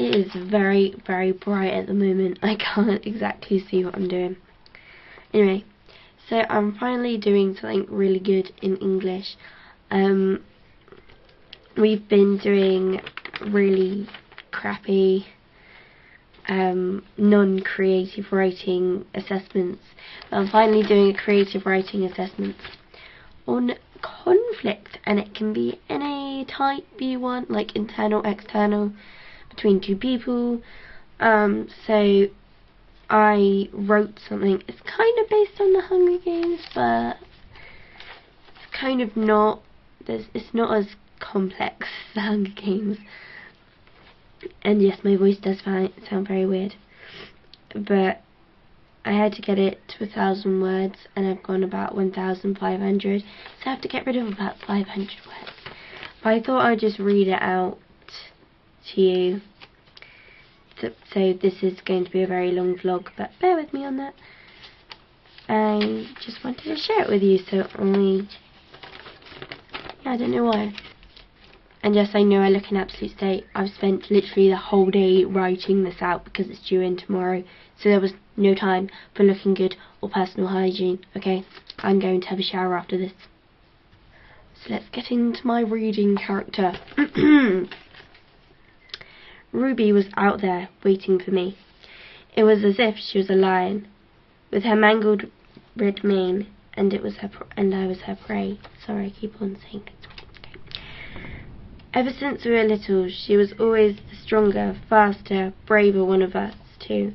It is very, very bright at the moment. I can't exactly see what I'm doing. Anyway, so I'm finally doing something really good in English. We've been doing really crappy non-creative writing assessments. But I'm finally doing a creative writing assessment on conflict, and it can be any type you want, like internal, external, between two people. So I wrote something. It's kind of based on the Hunger Games, but it's kind of not. It's not as complex as the Hunger Games. And yes, my voice does sound very weird, but I had to get it to 1,000 words, and I've gone about 1,500, so I have to get rid of about 500 words. But I thought I'd just read it out to you. So this is going to be a very long vlog, but bear with me on that. I just wanted to share it with you, so I don't know why. And yes, I know I look an absolute state. I've spent literally the whole day writing this out because it's due in tomorrow, so there was no time for looking good or personal hygiene. Okay, I'm going to have a shower after this. So let's get into my reading character. Ruby was out there waiting for me. It was as if she was a lion, with her mangled red mane, and I was her prey. Sorry, I keep on saying it. Ever since we were little, she was always the stronger, faster, braver one of us two.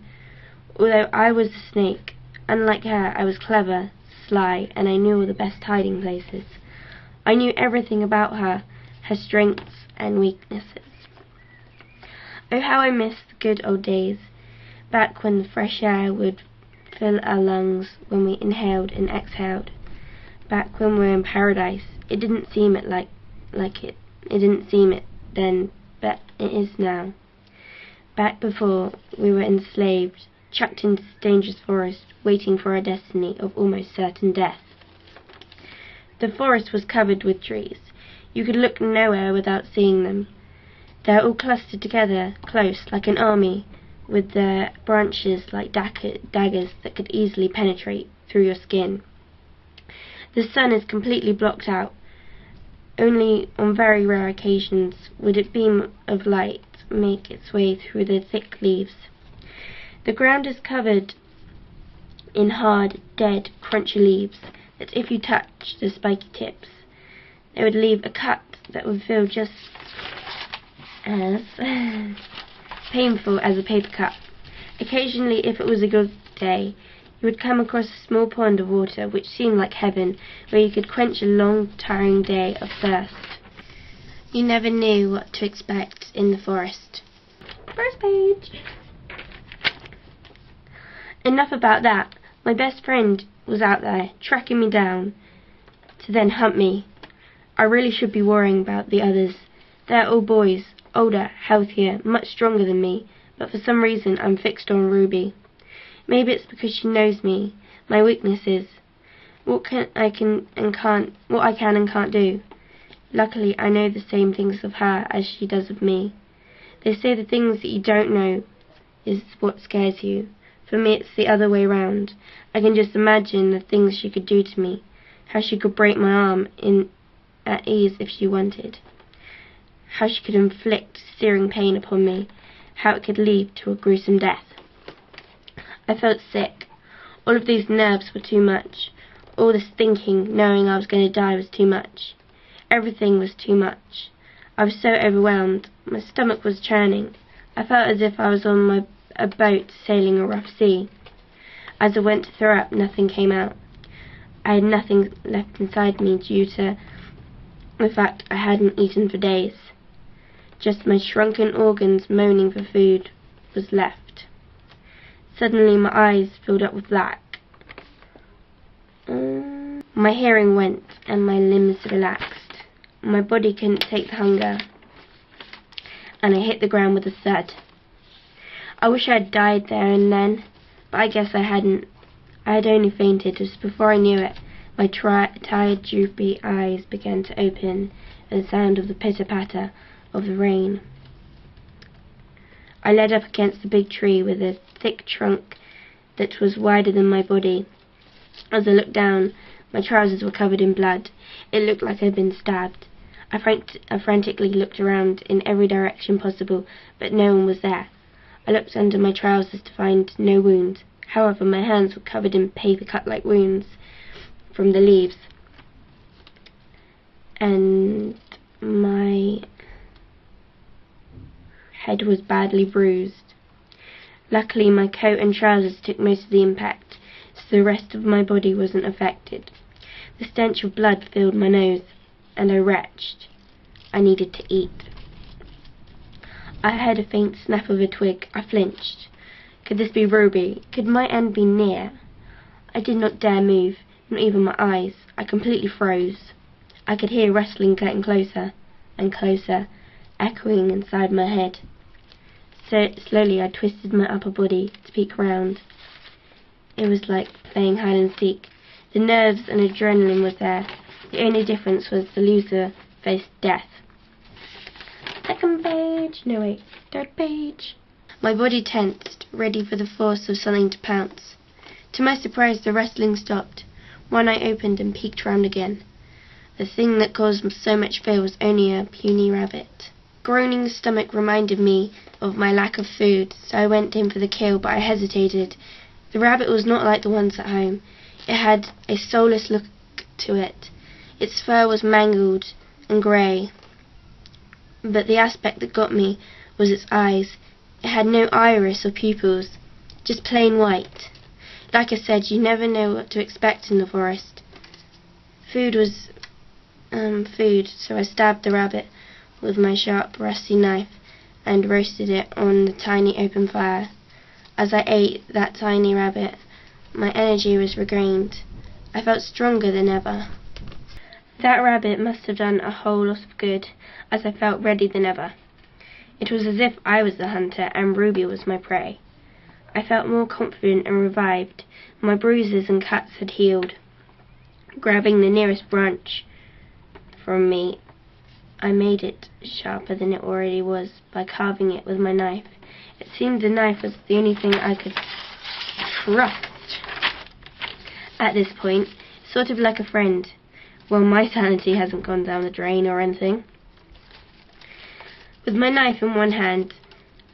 Although I was a snake, unlike her, I was clever, sly, and I knew all the best hiding places. I knew everything about her, her strengths and weaknesses. Oh, how I miss the good old days, back when the fresh air would fill our lungs, when we inhaled and exhaled. Back when we were in paradise. It didn't seem it then, but it is now. Back before we were enslaved, chucked into this dangerous forest, waiting for our destiny of almost certain death. The forest was covered with trees. You could look nowhere without seeing them. They're all clustered together, close, like an army, with their branches like daggers that could easily penetrate through your skin. The sun is completely blocked out. Only on very rare occasions would a beam of light make its way through the thick leaves. The ground is covered in hard, dead, crunchy leaves that if you touch the spiky tips, they would leave a cut that would feel just as painful as a paper cut. Occasionally, if it was a good day, you would come across a small pond of water which seemed like heaven, where you could quench a long, tiring day of thirst. You never knew what to expect in the forest. First page. Enough about that. My best friend was out there, tracking me down, to then hunt me. I really should be worrying about the others. They're all boys, older, healthier, much stronger than me, but for some reason I'm fixed on Ruby. Maybe it's because she knows me, my weaknesses, what I can and can't do. Luckily, I know the same things of her as she does of me. They say the things that you don't know is what scares you. For me, it's the other way round. I can just imagine the things she could do to me, how she could break my arm at ease if she wanted, how she could inflict searing pain upon me, how it could lead to a gruesome death. I felt sick. All of these nerves were too much. All this thinking, knowing I was going to die, was too much. Everything was too much. I was so overwhelmed. My stomach was churning. I felt as if I was on a boat sailing a rough sea. As I went to throw up, nothing came out. I had nothing left inside me due to the fact I hadn't eaten for days. Just my shrunken organs moaning for food was left. Suddenly my eyes filled up with black. My hearing went and my limbs relaxed. My body couldn't take the hunger, and I hit the ground with a thud. I wish I had died there and then, but I guess I hadn't. I had only fainted just before I knew it. My tired, droopy eyes began to open at the sound of the pitter-patter of the rain. I led up against a big tree with a thick trunk that was wider than my body. As I looked down, my trousers were covered in blood. It looked like I had been stabbed. I frantically looked around in every direction possible, but no one was there. I looked under my trousers to find no wound. However, my hands were covered in paper-cut-like wounds from the leaves, and my head was badly bruised. Luckily, my coat and trousers took most of the impact, so the rest of my body wasn't affected. The stench of blood filled my nose, and I retched. I needed to eat. I heard a faint snap of a twig. I flinched. Could this be Ruby? Could my end be near? I did not dare move, not even my eyes. I completely froze. I could hear rustling getting closer and closer, echoing inside my head. So slowly I twisted my upper body to peek round. It was like playing hide and seek. The nerves and adrenaline was there. The only difference was the loser faced death. Second page. No wait. Third page. My body tensed, ready for the force of something to pounce. To my surprise, the wrestling stopped. One eye opened and peeked round again. The thing that caused so much fear was only a puny rabbit. Groaning stomach reminded me of my lack of food, so I went in for the kill, but I hesitated. The rabbit was not like the ones at home. It had a soulless look to it. Its fur was mangled and grey, but the aspect that got me was its eyes. It had no iris or pupils, just plain white. Like I said, you never know what to expect in the forest. Food was food, so I stabbed the rabbit with my sharp, rusty knife and roasted it on the tiny open fire. As I ate that tiny rabbit, my energy was regained. I felt stronger than ever. That rabbit must have done a whole lot of good, as I felt ready than ever. It was as if I was the hunter and Ruby was my prey. I felt more confident and revived. My bruises and cuts had healed. Grabbing the nearest branch from me, I made it sharper than it already was by carving it with my knife. It seemed the knife was the only thing I could trust at this point, sort of like a friend. Well, my sanity hasn't gone down the drain or anything. With my knife in one hand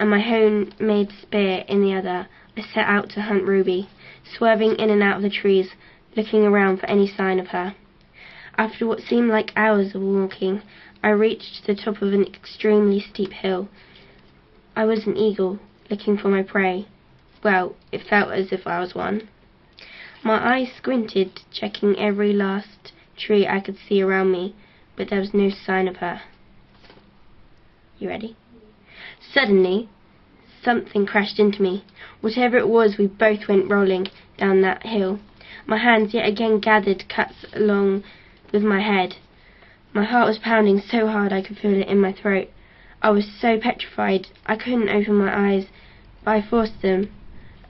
and my homemade spear in the other, I set out to hunt Ruby, swerving in and out of the trees, looking around for any sign of her. After what seemed like hours of walking, I reached the top of an extremely steep hill. I was an eagle, looking for my prey. Well, it felt as if I was one. My eyes squinted, checking every last tree I could see around me, but there was no sign of her. You ready? Suddenly, something crashed into me. Whatever it was, we both went rolling down that hill. My hands yet again gathered cuts along with my head. My heart was pounding so hard I could feel it in my throat. I was so petrified I couldn't open my eyes, but I forced them.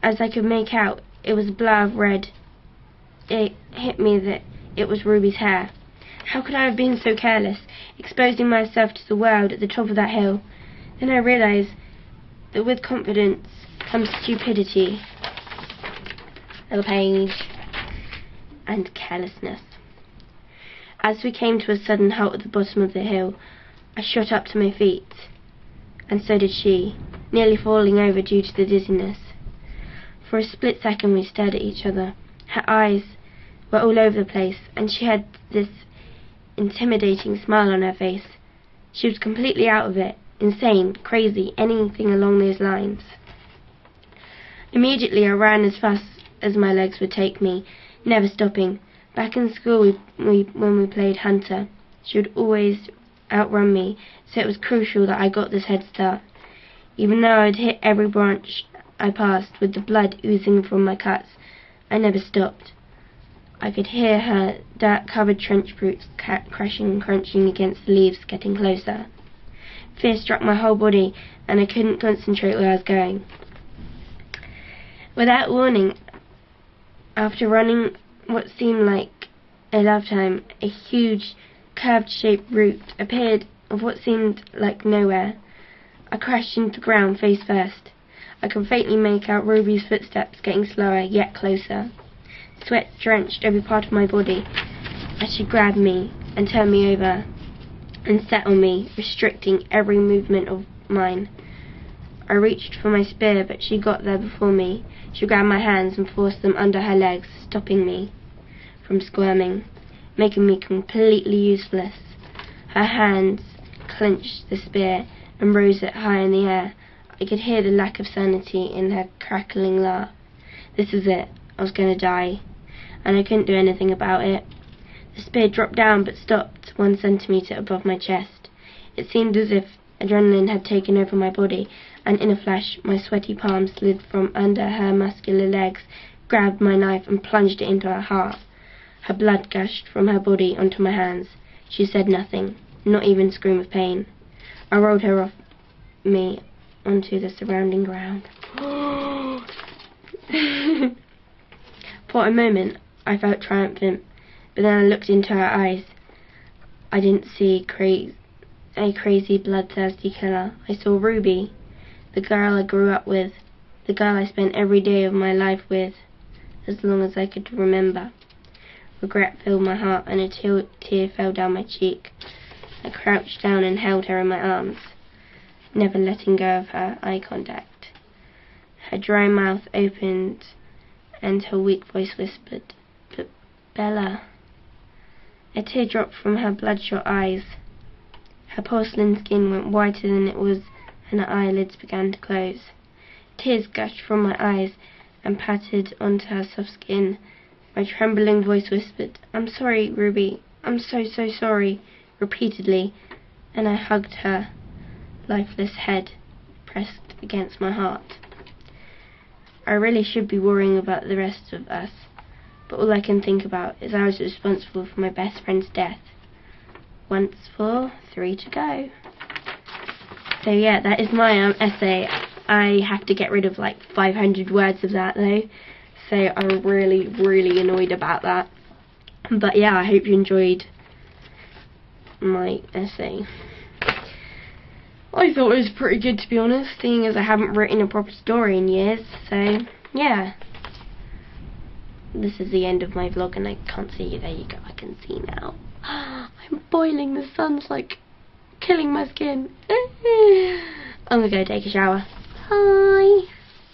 As I could make out, it was a blur of red. It hit me that it was Ruby's hair. How could I have been so careless, exposing myself to the world at the top of that hill? Then I realized that with confidence comes stupidity, little page, and carelessness. As we came to a sudden halt at the bottom of the hill, I shot up to my feet, and so did she, nearly falling over due to the dizziness. For a split second we stared at each other. Her eyes were all over the place, and she had this intimidating smile on her face. She was completely out of it, insane, crazy, anything along those lines. Immediately I ran as fast as my legs would take me, never stopping. Back in school when we played hunter, she would always outrun me, so it was crucial that I got this head start. Even though I would hit every branch I passed with the blood oozing from my cuts, I never stopped. I could hear her dirt-covered trench boots crashing and crunching against the leaves, getting closer. Fear struck my whole body, and I couldn't concentrate where I was going. Without warning, after running what seemed like a lifetime, a huge, curved-shaped route appeared of what seemed like nowhere. I crashed into the ground face first. I could faintly make out Ruby's footsteps getting slower, yet closer. Sweat drenched every part of my body as she grabbed me and turned me over and sat on me, restricting every movement of mine. I reached for my spear, but she got there before me. She grabbed my hands and forced them under her legs, stopping me from squirming, making me completely useless. Her hands clenched the spear and rose it high in the air. I could hear the lack of sanity in her crackling laugh. This was it. I was going to die, and I couldn't do anything about it. The spear dropped down but stopped 1 centimetre above my chest. It seemed as if adrenaline had taken over my body, and in a flash my sweaty palm slid from under her muscular legs, grabbed my knife and plunged it into her heart. Her blood gushed from her body onto my hands. She said nothing, not even a scream of pain. I rolled her off me onto the surrounding ground. For a moment I felt triumphant, but then I looked into her eyes. I didn't see a crazy bloodthirsty killer. I saw Ruby, the girl I grew up with, the girl I spent every day of my life with, as long as I could remember. Regret filled my heart and a tear fell down my cheek. I crouched down and held her in my arms, never letting go of her eye contact. Her dry mouth opened and her weak voice whispered, "But Bella." A tear dropped from her bloodshot eyes. Her porcelain skin went whiter than it was, and her eyelids began to close. Tears gushed from my eyes and pattered onto her soft skin. My trembling voice whispered, "I'm sorry, Ruby. I'm so sorry," repeatedly, and I hugged her lifeless head pressed against my heart. I really should be worrying about the rest of us, but all I can think about is I was responsible for my best friend's death. Once for, 3 to go. So yeah, that is my essay. I have to get rid of like 500 words of that though, so I'm really annoyed about that. But yeah, I hope you enjoyed my essay. I thought it was pretty good, to be honest, seeing as I haven't written a proper story in years. So yeah, this is the end of my vlog, and I can't see you. There you go, I can see now. I'm boiling, the sun's like killing my skin. I'm gonna go take a shower. Bye.